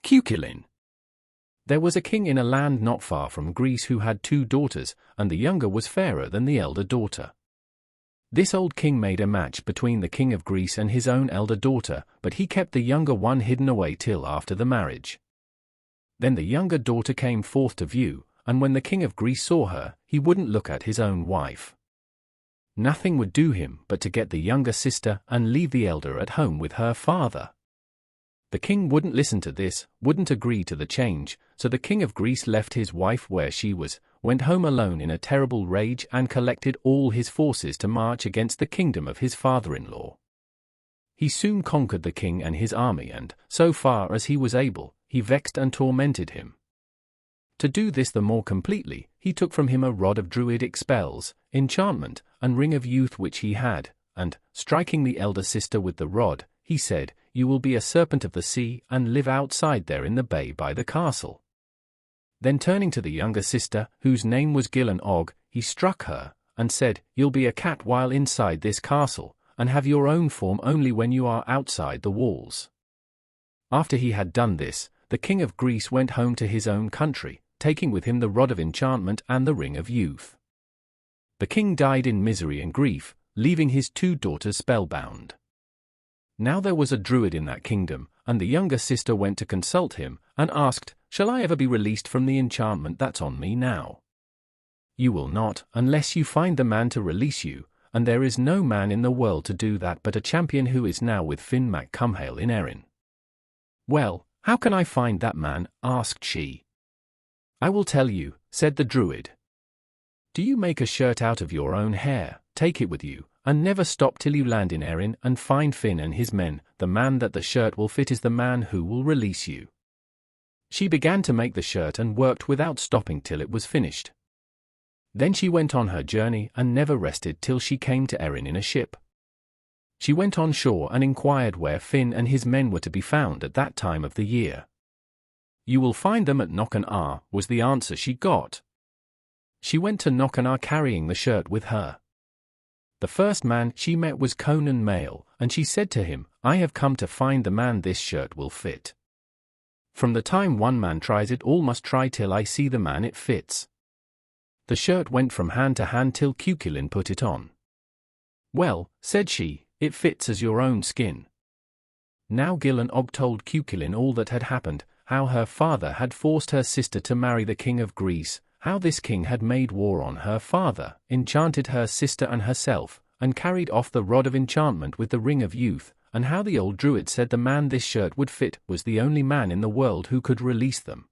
Cucúlin. There was a king in a land not far from Greece who had 2 daughters, and the younger was fairer than the elder daughter. This old king made a match between the king of Greece and his own elder daughter, but he kept the younger one hidden away till after the marriage. Then the younger daughter came forth to view, and when the king of Greece saw her, he wouldn't look at his own wife. Nothing would do him but to get the younger sister and leave the elder at home with her father. The king wouldn't listen to this, wouldn't agree to the change, so the king of Greece left his wife where she was, went home alone in a terrible rage and collected all his forces to march against the kingdom of his father-in-law. He soon conquered the king and his army and, so far as he was able, he vexed and tormented him. To do this the more completely, he took from him a rod of druidic spells, enchantment, and ring of youth which he had, and, striking the elder sister with the rod, he said, "You will be a serpent of the sea and live outside there in the bay by the castle." Then turning to the younger sister, whose name was Og, he struck her, and said, "You'll be a cat while inside this castle, and have your own form only when you are outside the walls." After he had done this, the king of Greece went home to his own country, taking with him the rod of enchantment and the ring of youth. The king died in misery and grief, leaving his 2 daughters spellbound. Now there was a druid in that kingdom, and the younger sister went to consult him, and asked, "Shall I ever be released from the enchantment that's on me now?" "You will not, unless you find the man to release you, and there is no man in the world to do that but a champion who is now with Finn mac Cumhaill in Erin." "Well, how can I find that man?" asked she. "I will tell you," said the druid. "Do you make a shirt out of your own hair, take it with you, and never stop till you land in Erin and find Finn and his men. The man that the shirt will fit is the man who will release you." She began to make the shirt and worked without stopping till it was finished. Then she went on her journey and never rested till she came to Erin in a ship. She went on shore and inquired where Finn and his men were to be found at that time of the year. "You will find them at Knock-on-Ar," was the answer she got. She went to Knock-on-Ar carrying the shirt with her. The first man she met was Conan Mail, and she said to him, "I have come to find the man this shirt will fit. From the time one man tries it, all must try till I see the man it fits." The shirt went from hand to hand till Cucúlin put it on. "Well," said she, "it fits as your own skin." Now Og told Cucúlin all that had happened, how her father had forced her sister to marry the king of Greece, how this king had made war on her father, enchanted her sister and herself, and carried off the rod of enchantment with the ring of youth, and how the old druid said the man this shirt would fit was the only man in the world who could release them.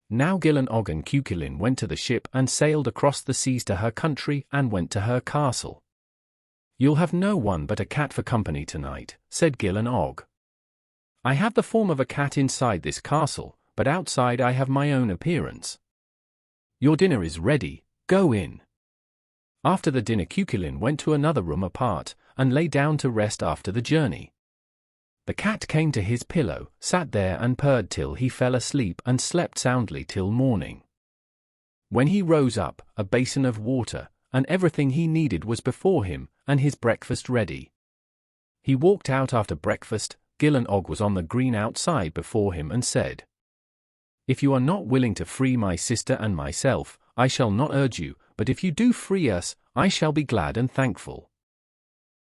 Now Og and Cucúlin went to the ship and sailed across the seas to her country and went to her castle. "You'll have no one but a cat for company tonight," said Og. "I have the form of a cat inside this castle, but outside I have my own appearance. Your dinner is ready, go in." After the dinner Cucúlin went to another room apart, and lay down to rest after the journey. The cat came to his pillow, sat there and purred till he fell asleep and slept soundly till morning. When he rose up, a basin of water, and everything he needed was before him, and his breakfast ready. He walked out after breakfast. Og was on the green outside before him and said, "If you are not willing to free my sister and myself, I shall not urge you, but if you do free us, I shall be glad and thankful.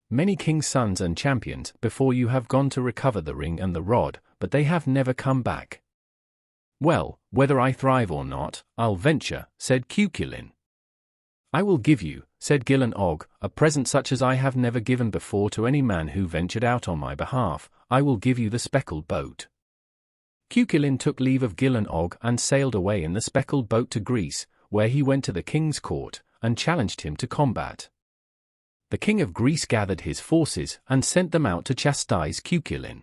Many kings' sons and champions before you have gone to recover the ring and the rod, but they have never come back." "Well, whether I thrive or not, I'll venture," said Cucúlin. "I will give you," said Og, "a present such as I have never given before to any man who ventured out on my behalf. I will give you the speckled boat." Cucúlin took leave of Og and sailed away in the speckled boat to Greece, where he went to the king's court, and challenged him to combat. The king of Greece gathered his forces and sent them out to chastise Cucúlin.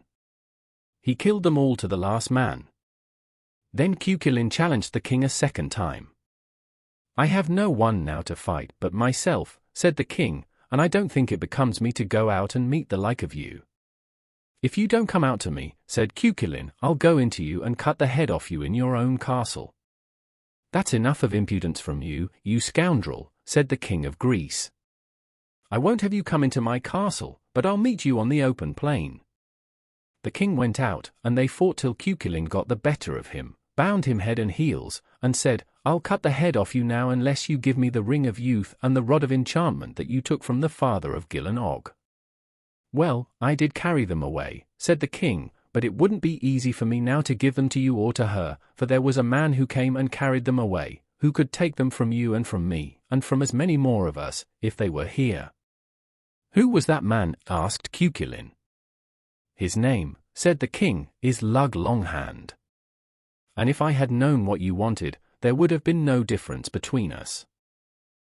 He killed them all to the last man. Then Cucúlin challenged the king a second time. "I have no one now to fight but myself," said the king, "and I don't think it becomes me to go out and meet the like of you." "If you don't come out to me," said Cucúlin, "I'll go into you and cut the head off you in your own castle." "That's enough of impudence from you, you scoundrel," said the king of Greece. "I won't have you come into my castle, but I'll meet you on the open plain." the king went out, and they fought till Cucúlin got the better of him, bound him head and heels, and said, "I'll cut the head off you now unless you give me the ring of youth and the rod of enchantment that you took from the father of Gil and Og." "Well, I did carry them away," said the king, "but it wouldn't be easy for me now to give them to you or to her, for there was a man who came and carried them away, who could take them from you and from me, and from as many more of us, if they were here." "Who was that man?" asked Cucúlin. "His name," said the king, "is Lug Longhand. And if I had known what you wanted, there would have been no difference between us.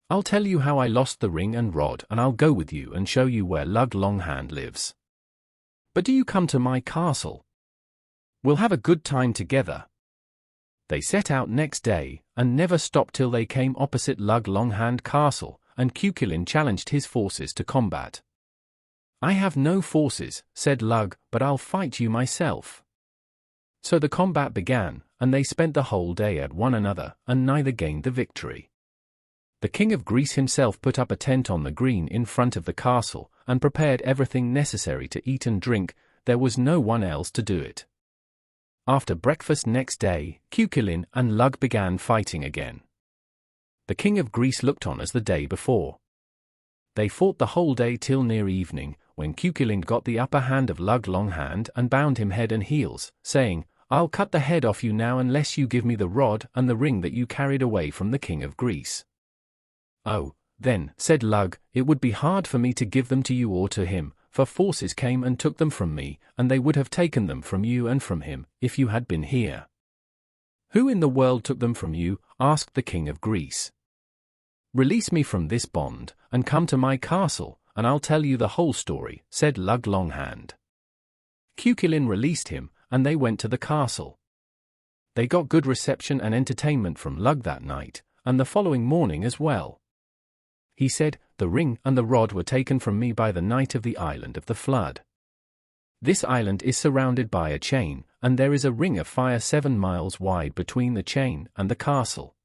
I'll tell you how I lost the ring and rod, and I'll go with you and show you where Lug Longhand lives. But do you come to my castle? We'll have a good time together." They set out next day, and never stopped till they came opposite Lug Longhand Castle, and Cucúlin challenged his forces to combat. "I have no forces," said Lug, "but I'll fight you myself." So the combat began, and they spent the whole day at one another, and neither gained the victory. The king of Greece himself put up a tent on the green in front of the castle, and prepared everything necessary to eat and drink. There was no one else to do it. After breakfast next day, Cucúlin and Lug began fighting again. The king of Greece looked on as the day before. They fought the whole day till near evening, when Cucúlin got the upper hand of Lug Longhand and bound him head and heels, saying, "I'll cut the head off you now unless you give me the rod and the ring that you carried away from the king of Greece." "Oh, then," said Lug, "it would be hard for me to give them to you or to him, for forces came and took them from me, and they would have taken them from you and from him, if you had been here." "Who in the world took them from you?" asked the king of Greece. "Release me from this bond, and come to my castle, and I'll tell you the whole story," said Lug Longhand. Cucúlin released him, and they went to the castle. They got good reception and entertainment from Lug that night, and the following morning as well. He said, "The ring and the rod were taken from me by the night of the island of the flood. This island is surrounded by a chain, and there is a ring of fire 7 miles wide between the chain and the castle.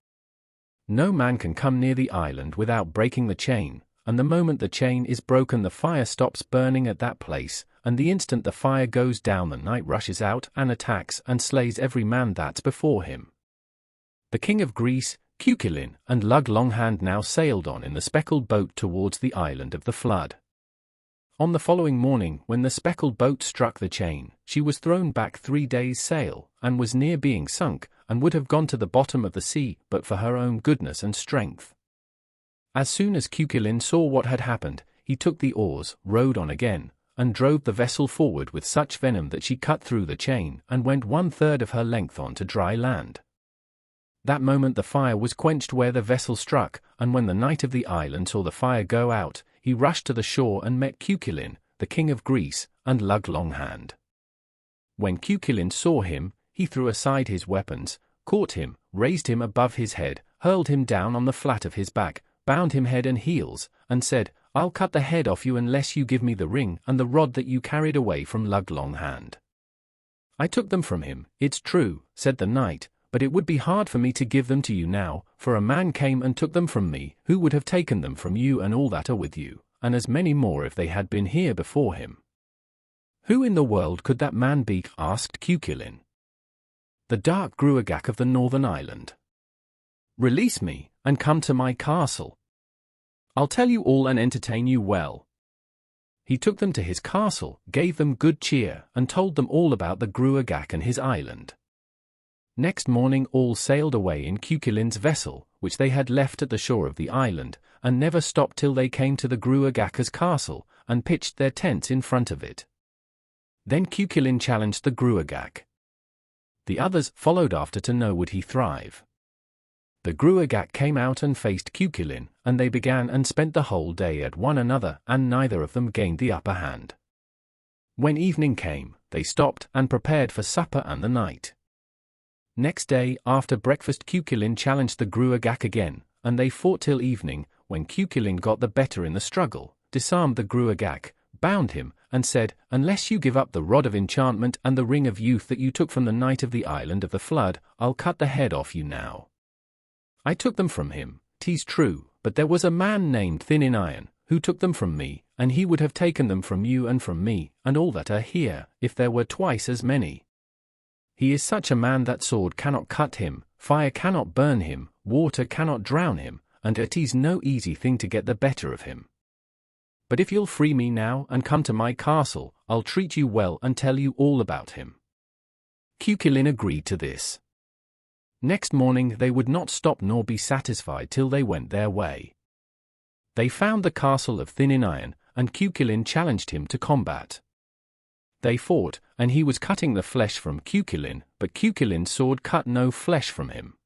No man can come near the island without breaking the chain, and the moment the chain is broken the fire stops burning at that place, and the instant the fire goes down the knight rushes out and attacks and slays every man that's before him." The king of Greece, Cucúlin, and Lug Longhand now sailed on in the speckled boat towards the island of the flood. On the following morning, when the speckled boat struck the chain, she was thrown back 3 days' sail, and was near being sunk, and would have gone to the bottom of the sea but for her own goodness and strength. As soon as Cucúlin saw what had happened, he took the oars, rowed on again, and drove the vessel forward with such venom that she cut through the chain and went 1/3 of her length on to dry land. That moment the fire was quenched where the vessel struck, and when the knight of the island saw the fire go out, he rushed to the shore and met Cucúlin, the king of Greece, and Lug Longhand. When Cucúlin saw him, he threw aside his weapons, caught him, raised him above his head, hurled him down on the flat of his back, bound him head and heels, and said, "I'll cut the head off you unless you give me the ring and the rod that you carried away from Lug Longhand." "I took them from him, it's true," said the knight, "but it would be hard for me to give them to you now, for a man came and took them from me, who would have taken them from you and all that are with you, and as many more if they had been here before him." "Who in the world could that man be?" asked Cucúlin. "The dark Gruagach of the northern island. Release me, and come to my castle. I'll tell you all and entertain you well." He took them to his castle, gave them good cheer, and told them all about the Gruagach and his island. Next morning all sailed away in Cucúlin's vessel, which they had left at the shore of the island, and never stopped till they came to the Gruagach's castle, and pitched their tents in front of it. Then Cucúlin challenged the Gruagach. The others followed after to know would he thrive. The Gruagach came out and faced Cucúlin, and they began and spent the whole day at one another, and neither of them gained the upper hand. When evening came, they stopped and prepared for supper and the night. Next day, after breakfast, Cucúlin challenged the Gruagach again, and they fought till evening, when Cucúlin got the better in the struggle, disarmed the Gruagach, bound him, and said, "Unless you give up the rod of enchantment and the ring of youth that you took from the knight of the island of the flood, I'll cut the head off you now. I took them from him, 'tis true, but there was a man named Thin in Iron, who took them from me, and he would have taken them from you and from me, and all that are here, if there were twice as many. He is such a man that sword cannot cut him, fire cannot burn him, water cannot drown him, and it is no easy thing to get the better of him. But if you'll free me now and come to my castle, I'll treat you well and tell you all about him." Cucúlin agreed to this. Next morning they would not stop nor be satisfied till they went their way. They found the castle of Thininian, and Cucúlin challenged him to combat. They fought, and he was cutting the flesh from Cucúlin, but Cucúlin's sword cut no flesh from him.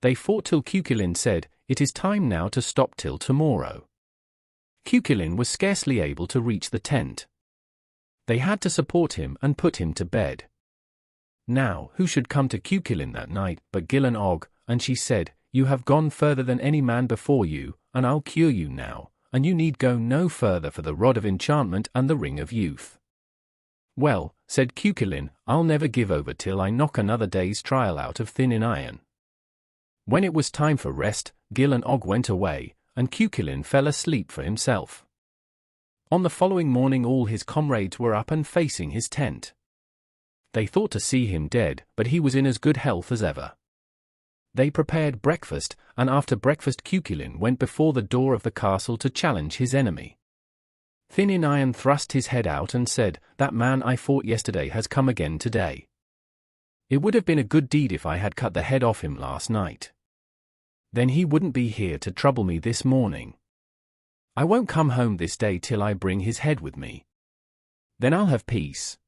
They fought till Cucúlin said, "It is time now to stop till tomorrow." Cucúlin was scarcely able to reach the tent. They had to support him and put him to bed. Now, who should come to Cucúlin that night but Gillen Og, and she said, "You have gone further than any man before you, and I'll cure you now, and you need go no further for the rod of enchantment and the ring of youth." "Well," said Cucúlin, "I'll never give over till I knock another day's trial out of Thininian." When it was time for rest, Gillen Og went away, and Cucúlin fell asleep for himself. On the following morning all his comrades were up and facing his tent. They thought to see him dead, but he was in as good health as ever. They prepared breakfast, and after breakfast Cucúlin went before the door of the castle to challenge his enemy. Thininian thrust his head out and said, "That man I fought yesterday has come again today. It would have been a good deed if I had cut the head off him last night. Then he wouldn't be here to trouble me this morning. I won't come home this day till I bring his head with me. Then I'll have peace."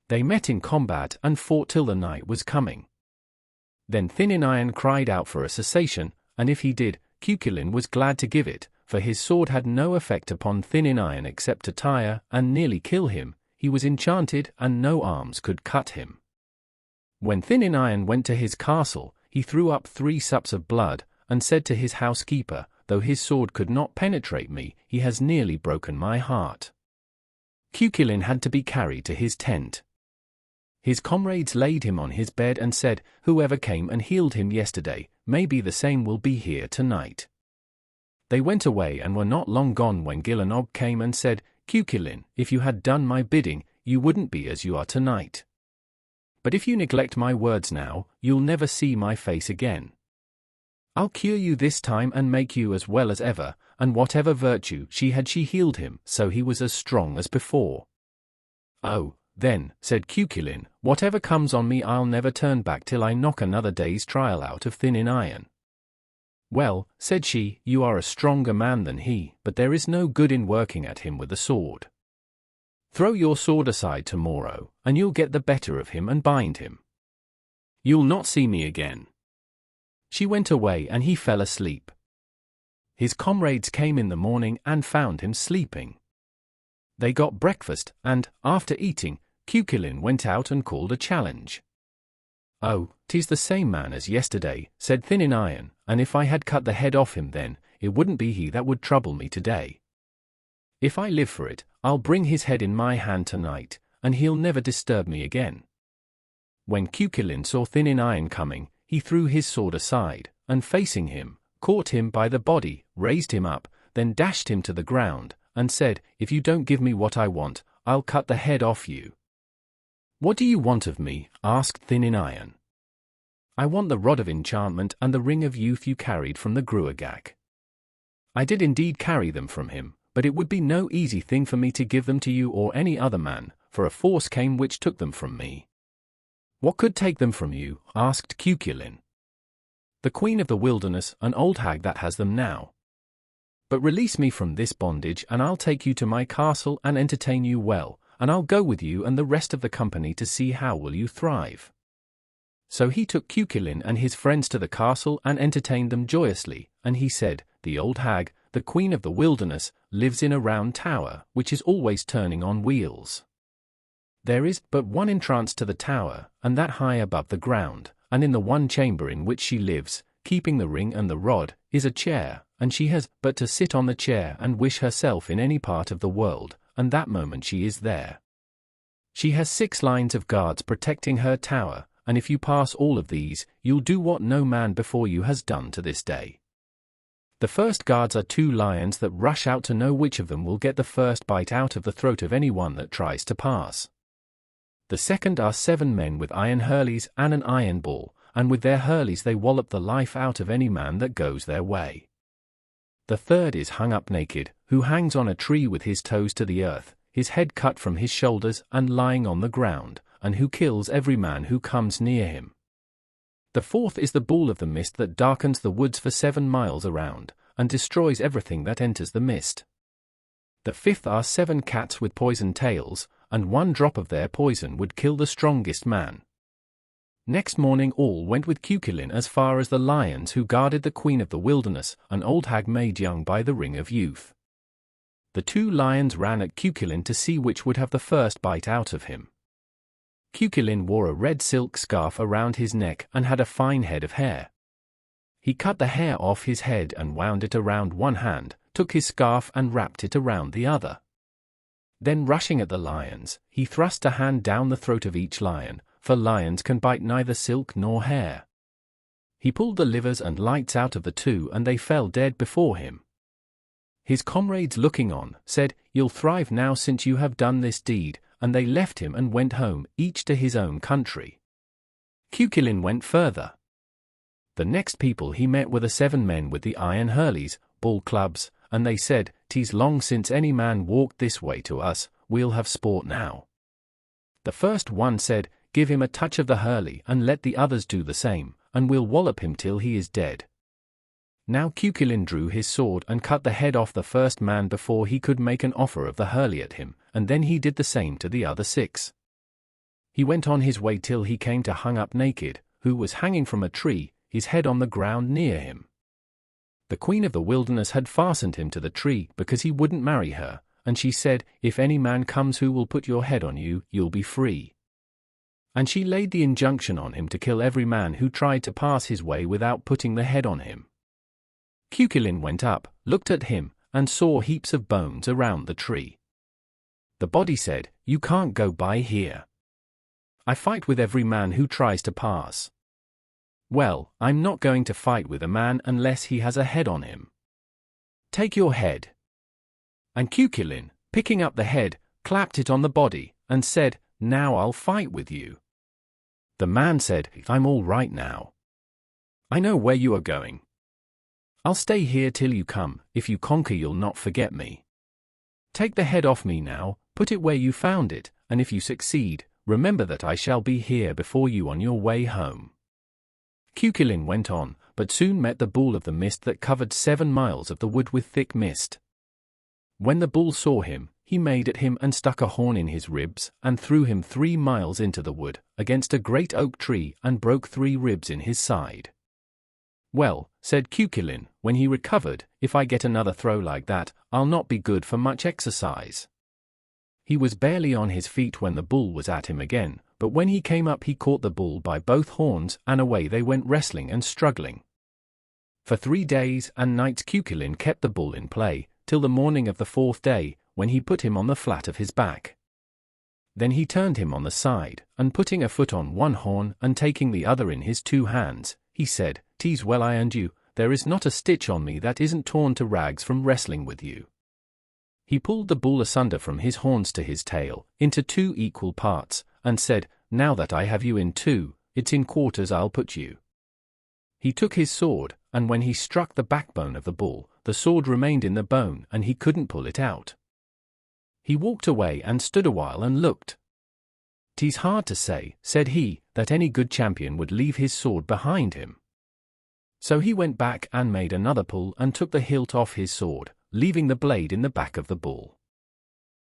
They met in combat and fought till the night was coming. Then Thininian cried out for a cessation, and if he did, Cucúlin was glad to give it, for his sword had no effect upon Thininian except to tire and nearly kill him. He was enchanted, and no arms could cut him. When Thininian went to his castle, he threw up 3 sups of blood, and said to his housekeeper, "Though his sword could not penetrate me, he has nearly broken my heart." Cucúlin had to be carried to his tent. His comrades laid him on his bed and said, "Whoever came and healed him yesterday, maybe the same will be here tonight." They went away and were not long gone when Gillen Og came and said, "Cucúlin, if you had done my bidding, you wouldn't be as you are tonight. But if you neglect my words now, you'll never see my face again. I'll cure you this time and make you as well as ever," and whatever virtue she healed him, so he was as strong as before. "Oh, then," said Cucúlin, "whatever comes on me I'll never turn back till I knock another day's trial out of Thininian." "Well," said she, "you are a stronger man than he, but there is no good in working at him with a sword. Throw your sword aside tomorrow, and you'll get the better of him and bind him. You'll not see me again." She went away and he fell asleep. His comrades came in the morning and found him sleeping. They got breakfast, and, after eating, Cucúlin went out and called a challenge. "Oh, 'tis the same man as yesterday," said Thininian, "and if I had cut the head off him then, it wouldn't be he that would trouble me today. If I live for it, I'll bring his head in my hand tonight, and he'll never disturb me again." When Cucúlin saw Thininian coming, he threw his sword aside, and facing him, caught him by the body, raised him up, then dashed him to the ground, and said, "If you don't give me what I want, I'll cut the head off you." "What do you want of me?" asked Thininian. "I want the rod of enchantment and the ring of youth you carried from the Gruagach." "I did indeed carry them from him, but it would be no easy thing for me to give them to you or any other man, for a force came which took them from me." "What could take them from you?" asked Cucúlin. "The queen of the wilderness, an old hag that has them now. But release me from this bondage and I'll take you to my castle and entertain you well, and I'll go with you and the rest of the company to see how will you thrive." So he took Cucúlin and his friends to the castle and entertained them joyously, and he said, "The old hag, the queen of the wilderness, lives in a round tower, which is always turning on wheels. There is but one entrance to the tower, and that high above the ground, and in the one chamber in which she lives, keeping the ring and the rod, is a chair, and she has but to sit on the chair and wish herself in any part of the world, and that moment she is there. She has 6 lines of guards protecting her tower, and if you pass all of these, you'll do what no man before you has done to this day." The first guards are 2 lions that rush out to know which of them will get the first bite out of the throat of anyone that tries to pass. The second are 7 men with iron hurleys and an iron ball, and with their hurleys they wallop the life out of any man that goes their way. The third is hung up naked, who hangs on a tree with his toes to the earth, his head cut from his shoulders and lying on the ground, and who kills every man who comes near him. The fourth is the bull of the mist that darkens the woods for 7 miles around, and destroys everything that enters the mist. The fifth are 7 cats with poisoned tails, and 1 drop of their poison would kill the strongest man. Next morning all went with Cucúlin as far as the lions who guarded the queen of the wilderness, an old hag made young by the ring of youth. The 2 lions ran at Cucúlin to see which would have the first bite out of him. Cucúlin wore a red silk scarf around his neck and had a fine head of hair. He cut the hair off his head and wound it around one hand, took his scarf and wrapped it around the other. Then rushing at the lions, he thrust a hand down the throat of each lion, for lions can bite neither silk nor hair. He pulled the livers and lights out of the 2 and they fell dead before him. His comrades looking on, said, "You'll thrive now since you have done this deed," and they left him and went home, each to his own country. Cucúlin went further. The next people he met were the 7 men with the iron hurleys, bull clubs, and they said, "'Tis long since any man walked this way to us, we'll have sport now." The first one said, "Give him a touch of the hurley and let the others do the same, and we'll wallop him till he is dead." Now Cucúlin drew his sword and cut the head off the first man before he could make an offer of the hurley at him, and then he did the same to the other 6. He went on his way till he came to Hung Up Naked, who was hanging from a tree, his head on the ground near him. The queen of the wilderness had fastened him to the tree because he wouldn't marry her, and she said, "If any man comes who will put your head on you, you'll be free." And she laid the injunction on him to kill every man who tried to pass his way without putting the head on him. Cucúlin went up, looked at him, and saw heaps of bones around the tree. The body said, "You can't go by here. I fight with every man who tries to pass." "Well, I'm not going to fight with a man unless he has a head on him. Take your head." And Cucúlin, picking up the head, clapped it on the body, and said, "Now I'll fight with you." The man said, "I'm all right now. I know where you are going. I'll stay here till you come. If you conquer, you'll not forget me. Take the head off me now, put it where you found it, and if you succeed, remember that I shall be here before you on your way home." Cucúlin went on, but soon met the bull of the mist that covered 7 miles of the wood with thick mist. When the bull saw him, he made at him and stuck a horn in his ribs, and threw him 3 miles into the wood, against a great oak tree, and broke 3 ribs in his side. "Well," said Cucúlin, when he recovered, "if I get another throw like that, I'll not be good for much exercise." He was barely on his feet when the bull was at him again, but when he came up he caught the bull by both horns, and away they went wrestling and struggling. For 3 days and nights Cucúlin kept the bull in play, till the morning of the 4th day, when he put him on the flat of his back. Then he turned him on the side, and putting a foot on one horn and taking the other in his 2 hands, he said, "'Tis well I and you, there is not a stitch on me that isn't torn to rags from wrestling with you." He pulled the bull asunder from his horns to his tail, into 2 equal parts, and said, "Now that I have you in 2, it's in quarters I'll put you." He took his sword, and when he struck the backbone of the bull, the sword remained in the bone and he couldn't pull it out. He walked away and stood a while and looked. "'Tis hard to say," said he, "that any good champion would leave his sword behind him." So he went back and made another pull and took the hilt off his sword, leaving the blade in the back of the bull.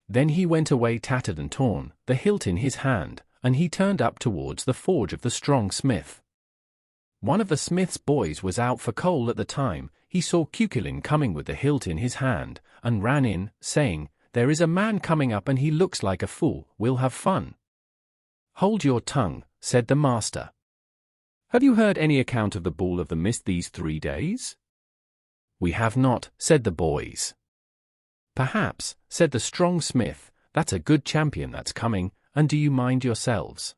Then he went away tattered and torn, the hilt in his hand, and he turned up towards the forge of the strong smith. One of the smith's boys was out for coal at the time. He saw Cucúlin coming with the hilt in his hand, and ran in, saying, "There is a man coming up and he looks like a fool, we'll have fun." "Hold your tongue," said the master. "Have you heard any account of the bull of the mist these 3 days?" "We have not," said the boys. "Perhaps," said the strong smith, "that's a good champion that's coming, and do you mind yourselves?"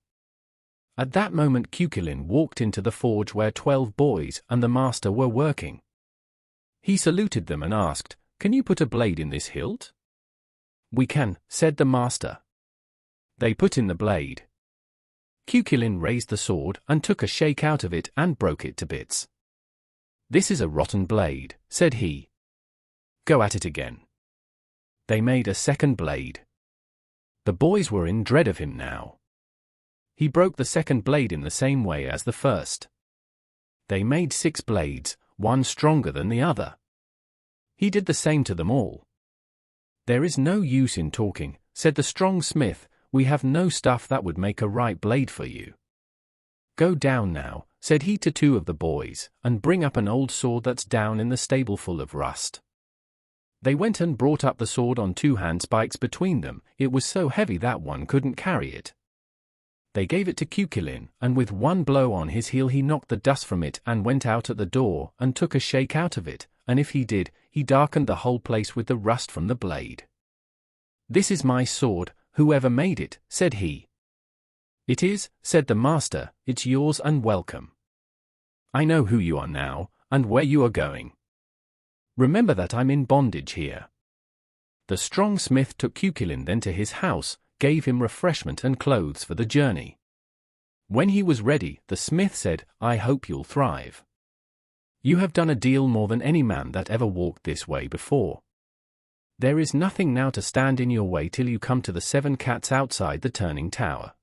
At that moment Cucúlin walked into the forge where 12 boys and the master were working. He saluted them and asked, "Can you put a blade in this hilt?" "We can," said the master. They put in the blade. Cucúlin raised the sword and took a shake out of it and broke it to bits. "This is a rotten blade," said he. "Go at it again." They made a second blade. The boys were in dread of him now. He broke the second blade in the same way as the first. They made 6 blades, one stronger than the other. He did the same to them all. "There is no use in talking," said the strong smith. "We have no stuff that would make a right blade for you. Go down now," said he to 2 of the boys, "and bring up an old sword that's down in the stable full of rust." They went and brought up the sword on 2 handspikes between them. It was so heavy that one couldn't carry it. They gave it to Cucúlin, and with one blow on his heel he knocked the dust from it and went out at the door and took a shake out of it, and if he did, he darkened the whole place with the rust from the blade. "This is my sword, whoever made it," said he. "It is," said the master, "it's yours and welcome. I know who you are now, and where you are going. Remember that I'm in bondage here." The strong smith took Cucúlin then to his house, gave him refreshment and clothes for the journey. When he was ready, the smith said, "I hope you'll thrive. You have done a deal more than any man that ever walked this way before. There is nothing now to stand in your way till you come to the 7 cats outside the turning tower.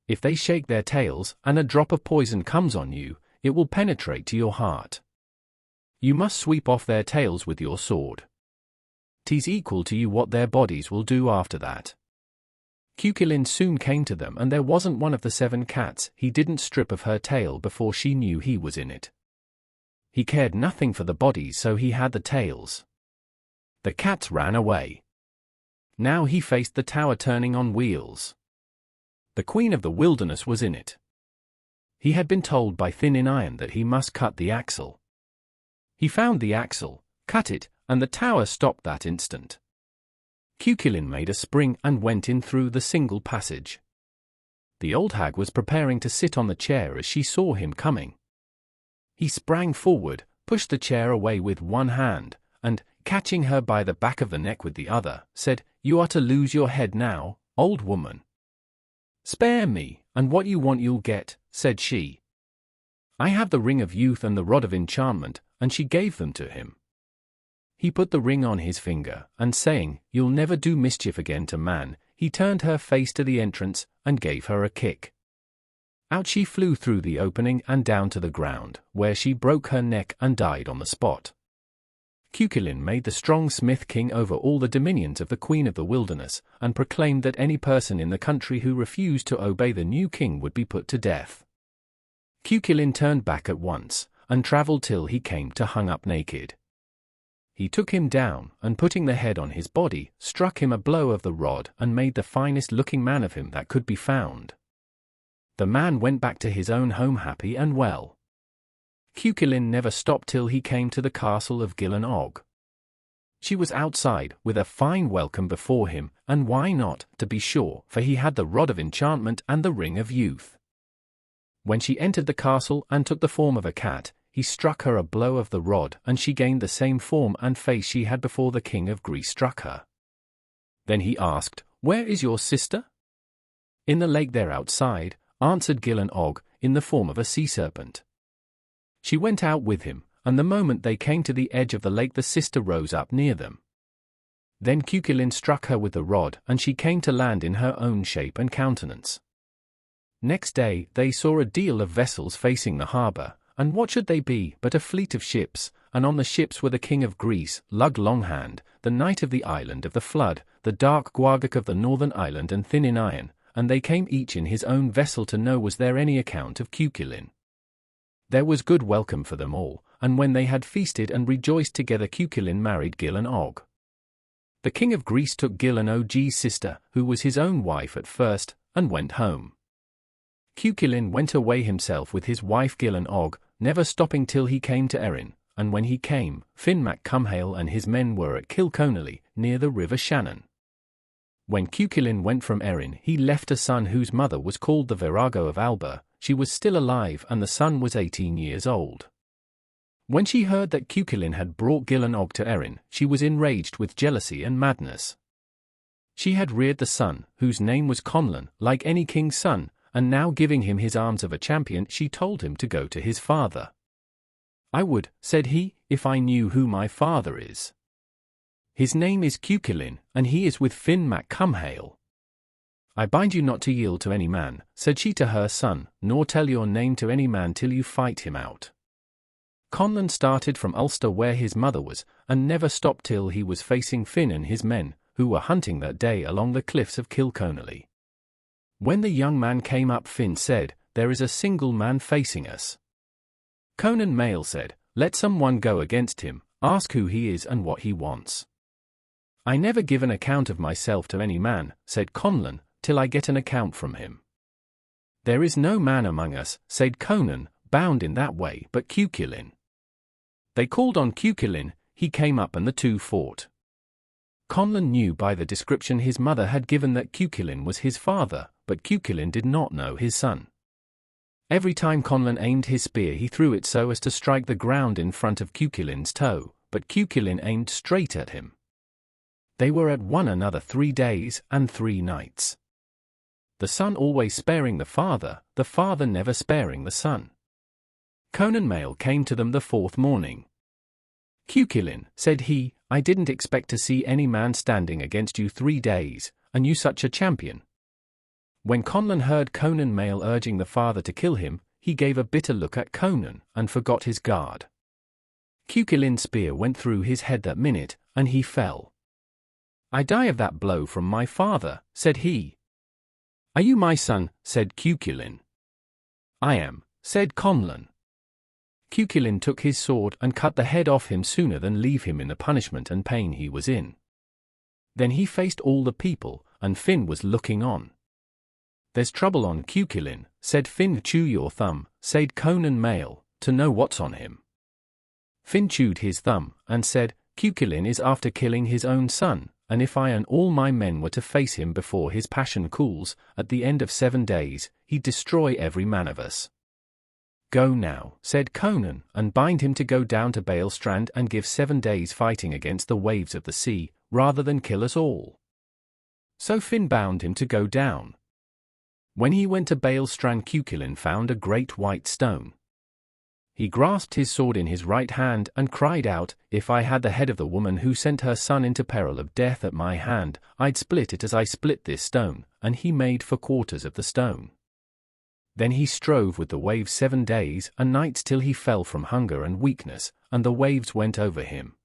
If they shake their tails and a drop of poison comes on you, it will penetrate to your heart. You must sweep off their tails with your sword. 'Tis equal to you what their bodies will do after that." Cucúlin soon came to them, and there wasn't one of the 7 cats he didn't strip of her tail before she knew he was in it. He cared nothing for the bodies, so he had the tails. The cats ran away. Now he faced the tower turning on wheels. The Queen of the Wilderness was in it. He had been told by Thin Iron that he must cut the axle. He found the axle, cut it, and the tower stopped that instant. Cucúlin made a spring and went in through the single passage. The old hag was preparing to sit on the chair as she saw him coming. He sprang forward, pushed the chair away with one hand, and, catching her by the back of the neck with the other, said, "You are to lose your head now, old woman." "Spare me, and what you want you'll get," said she. "I have the ring of youth and the rod of enchantment," and she gave them to him. He put the ring on his finger, and saying, "You'll never do mischief again to man," he turned her face to the entrance, and gave her a kick. Out she flew through the opening and down to the ground, where she broke her neck and died on the spot. Cucúlin made the strong smith king over all the dominions of the Queen of the Wilderness, and proclaimed that any person in the country who refused to obey the new king would be put to death. Cucúlin turned back at once, and travelled till he came to Hung Up Naked. He took him down, and putting the head on his body, struck him a blow of the rod and made the finest-looking man of him that could be found. The man went back to his own home happy and well. Cucúlin never stopped till he came to the castle of Gillen Og. She was outside, with a fine welcome before him, and why not, to be sure, for he had the rod of enchantment and the ring of youth. When she entered the castle and took the form of a cat, he struck her a blow of the rod, and she gained the same form and face she had before the king of Greece struck her. Then he asked, "Where is your sister?" "In the lake there outside," answered Gillen Og, in the form of a sea serpent. She went out with him, and the moment they came to the edge of the lake the sister rose up near them. Then Cucúlin struck her with the rod, and she came to land in her own shape and countenance. Next day they saw a deal of vessels facing the harbour, and what should they be but a fleet of ships, and on the ships were the king of Greece, Lug Longhand, the knight of the island of the flood, the dark Gwagok of the northern island, and Thin Iron, and they came each in his own vessel to know was there any account of Cucúlin. There was good welcome for them all, and when they had feasted and rejoiced together Cucúlin married Gillen Og. The king of Greece took Gillen Og's sister, who was his own wife at first, and went home. Cucúlin went away himself with his wife Gillen Og, never stopping till he came to Erin, and when he came, Finn Mac Cumhale and his men were at Kilconely, near the river Shannon. When Cucúlin went from Erin he left a son whose mother was called the Virago of Alba. She was still alive and the son was 18 years old. When she heard that Cucúlin had brought Gil and Og to Erin, she was enraged with jealousy and madness. She had reared the son, whose name was Conlan, like any king's son, and now giving him his arms of a champion, she told him to go to his father. "I would," said he, "if I knew who my father is. His name is Cucúlin, and he is with Finn mac Cumhaill." "I bind you not to yield to any man," said she to her son, "nor tell your name to any man till you fight him out." Conlan started from Ulster where his mother was, and never stopped till he was facing Finn and his men, who were hunting that day along the cliffs of Kilconally. When the young man came up, Finn said, "There is a single man facing us." Conan Mael said, "Let someone go against him, ask who he is and what he wants." "I never give an account of myself to any man," said Conlan, "till I get an account from him." "There is no man among us," said Conan, "bound in that way but Cucúlin." They called on Cucúlin, he came up and the two fought. Conlan knew by the description his mother had given that Cucúlin was his father, but Cucúlin did not know his son. Every time Conlan aimed his spear he threw it so as to strike the ground in front of Cucúlin's toe, but Cucúlin aimed straight at him. They were at one another 3 days and 3 nights. The son always sparing the father never sparing the son. Conan Mael came to them the 4th morning. "Cucúlin," said he, "I didn't expect to see any man standing against you 3 days, and you such a champion." When Conlan heard Conan Mael urging the father to kill him, he gave a bitter look at Conan, and forgot his guard. Cucúlin's spear went through his head that minute, and he fell. "I die of that blow from my father," said he. "Are you my son?" said Cucúlin. "I am," said Conlan. Cucúlin took his sword and cut the head off him sooner than leave him in the punishment and pain he was in. Then he faced all the people, and Finn was looking on. "There's trouble on Cucúlin," said Finn. "Chew your thumb," said Conan Mael, "to know what's on him." Finn chewed his thumb, and said, "Cucúlin is after killing his own son, and if I and all my men were to face him before his passion cools, at the end of 7 days, he'd destroy every man of us." "Go now," said Conan, "and bind him to go down to Bale Strand and give 7 days fighting against the waves of the sea, rather than kill us all." So Finn bound him to go down. When he went to Bale Strand, Cucúlin found a great white stone. He grasped his sword in his right hand and cried out, "If I had the head of the woman who sent her son into peril of death at my hand, I'd split it as I split this stone," and he made 4 quarters of the stone. Then he strove with the waves 7 days and nights till he fell from hunger and weakness, and the waves went over him.